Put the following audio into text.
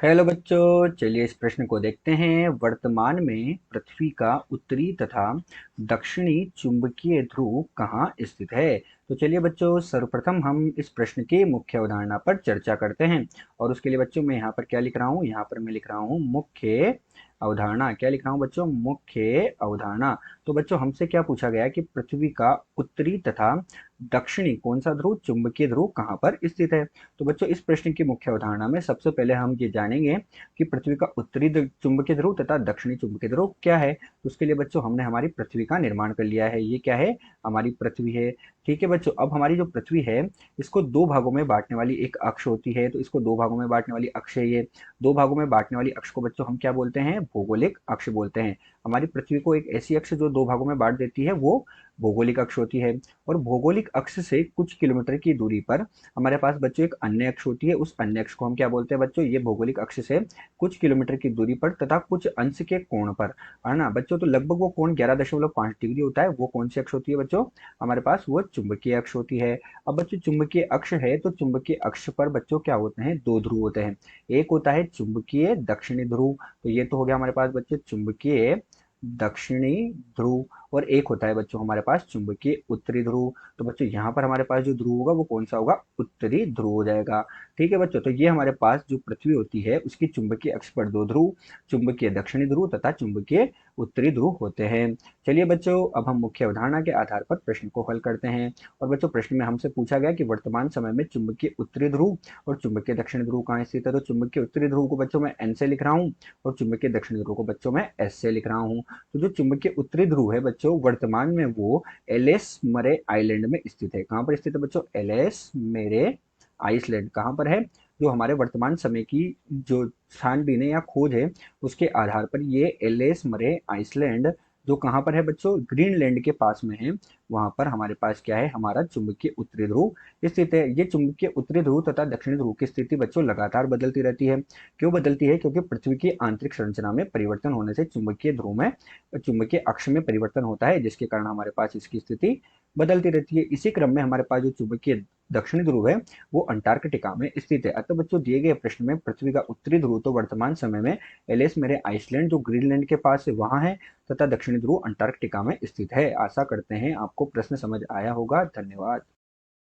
Hello बच्चों, चलिए इस प्रश्न को देखते हैं। वर्तमान में पृथ्वी का उत्तरी तथा दक्षिणी चुंबकीय ध्रुव कहाँ स्थित है? तो चलिए बच्चों, सर्वप्रथम हम इस प्रश्न की मुख्य अवधारणा पर चर्चा करते हैं। और उसके लिए बच्चों मैं यहाँ पर क्या लिख रहा हूँ? यहाँ पर मैं लिख रहा हूँ मुख्य अवधारणा। क्या लिख रहा हूँ बच्चों? मुख्य अवधारणा। तो बच्चों हमसे क्या पूछा गया कि पृथ्वी का उत्तरी तथा दक्षिणी कौन सा ध्रुव, चुंबकीय ध्रुव कहाँ पर स्थित है? तो बच्चों इस प्रश्न की मुख्य अवधारणा में सबसे पहले हम ये जानेंगे कि पृथ्वी का उत्तरी चुंबकीय ध्रुव तथा दक्षिणी चुंबकीय ध्रुव क्या है। तो उसके लिए बच्चों हमने हमारी पृथ्वी का निर्माण कर लिया है। ये क्या है? हमारी पृथ्वी है। ठीक है बच्चों, अब हमारी जो पृथ्वी है इसको दो भागों में बांटने वाली एक अक्ष होती है। तो इसको दो भागों में बांटने वाली अक्ष है ये। दो भागों में बांटने वाली अक्ष को बच्चों हम क्या बोलते हैं? भौगोलिक अक्ष बोलते हैं। हमारी पृथ्वी को एक ऐसी अक्ष जो दो भागों में बांट देती है वो भौगोलिक अक्ष होती है। और भौगोलिक अक्ष से कुछ किलोमीटर की दूरी पर हमारे पास बच्चों एक अन्य अक्ष होती है। उस अन्य अक्ष को हम क्या बोलते हैं बच्चों? ये भौगोलिक अक्ष से कुछ किलोमीटर की दूरी पर तथा कुछ अंश के कोण पर, है ना बच्चों? तो लगभग वो कोण 11.5 डिग्री होता है। वो कौन सी अक्ष होती है बच्चों? हमारे पास वो चुंबकीय अक्ष होती है। अब बच्चों चुंबकीय अक्ष है तो चुंबकीय अक्ष पर बच्चों क्या होते हैं? दो ध्रुव होते हैं। एक होता है चुंबकीय दक्षिणी ध्रुव। तो ये तो हो गया हमारे पास बच्चों चुंबकीय दक्षिणी ध्रुव। और एक होता है बच्चों हमारे पास चुंबकीय उत्तरी ध्रुव। तो बच्चों यहाँ पर हमारे पास जो ध्रुव होगा वो कौन सा होगा? उत्तरी ध्रुव हो जाएगा। ठीक है बच्चों, तो ये हमारे पास जो पृथ्वी होती है उसकी चुंबकीय अक्ष पर दो ध्रुव, चुंबकीय दक्षिणी ध्रुव तथा चुंबकीय उत्तरी ध्रुव होते हैं। चलिए बच्चों, अब हम मुख्य अवधारणा के आधार पर प्रश्न को हल करते हैं। और बच्चों प्रश्न में हमसे पूछा गया कि वर्तमान समय में चुंबकीय उत्तरी ध्रुव और चुंबकीय दक्षिणी ध्रुव कहाँ स्थित है? तो चुंबकीय उत्तरी ध्रुव को बच्चों मैं एन से लिख रहा हूँ और चुंबकीय दक्षिणी ध्रुव को बच्चों मैं एस से लिख रहा हूँ। तो जो चुंबकीय उत्तरी ध्रुव है बच्चों, वर्तमान में वो एलिस मरे आइलैंड में स्थित है। कहाँ पर स्थित है बच्चों? एलिस मेरे आइसलैंड कहाँ पर है? जो हमारे वर्तमान समय की जो छानबीन है या खोज है उसके आधार पर ये एलिस मरे आइसलैंड जो कहाँ पर है बच्चों? ग्रीनलैंड के पास में है। वहां पर हमारे पास क्या है? हमारा चुंबकीय उत्तरी ध्रुव स्थित है। ये चुंबकीय उत्तरी ध्रुव तथा दक्षिणी ध्रुव की स्थिति बच्चों लगातार बदलती रहती है। क्यों बदलती है? क्योंकि पृथ्वी की आंतरिक संरचना में परिवर्तन होने से चुंबकीय ध्रुव में, चुंबकीय अक्ष में परिवर्तन होता है, जिसके कारण हमारे पास इसकी स्थिति बदलती रहती है। इसी क्रम में हमारे पास जो चुंबकीय दक्षिणी ध्रुव है वो अंटार्कटिका में स्थित है। अतः बच्चों दिए गए प्रश्न में पृथ्वी का उत्तरी ध्रुव तो वर्तमान समय में एलिस मेरे आइसलैंड जो ग्रीनलैंड के पास है वहां है, तथा दक्षिणी ध्रुव अंटार्कटिका में स्थित है। आशा करते हैं आपको प्रश्न समझ आया होगा। धन्यवाद।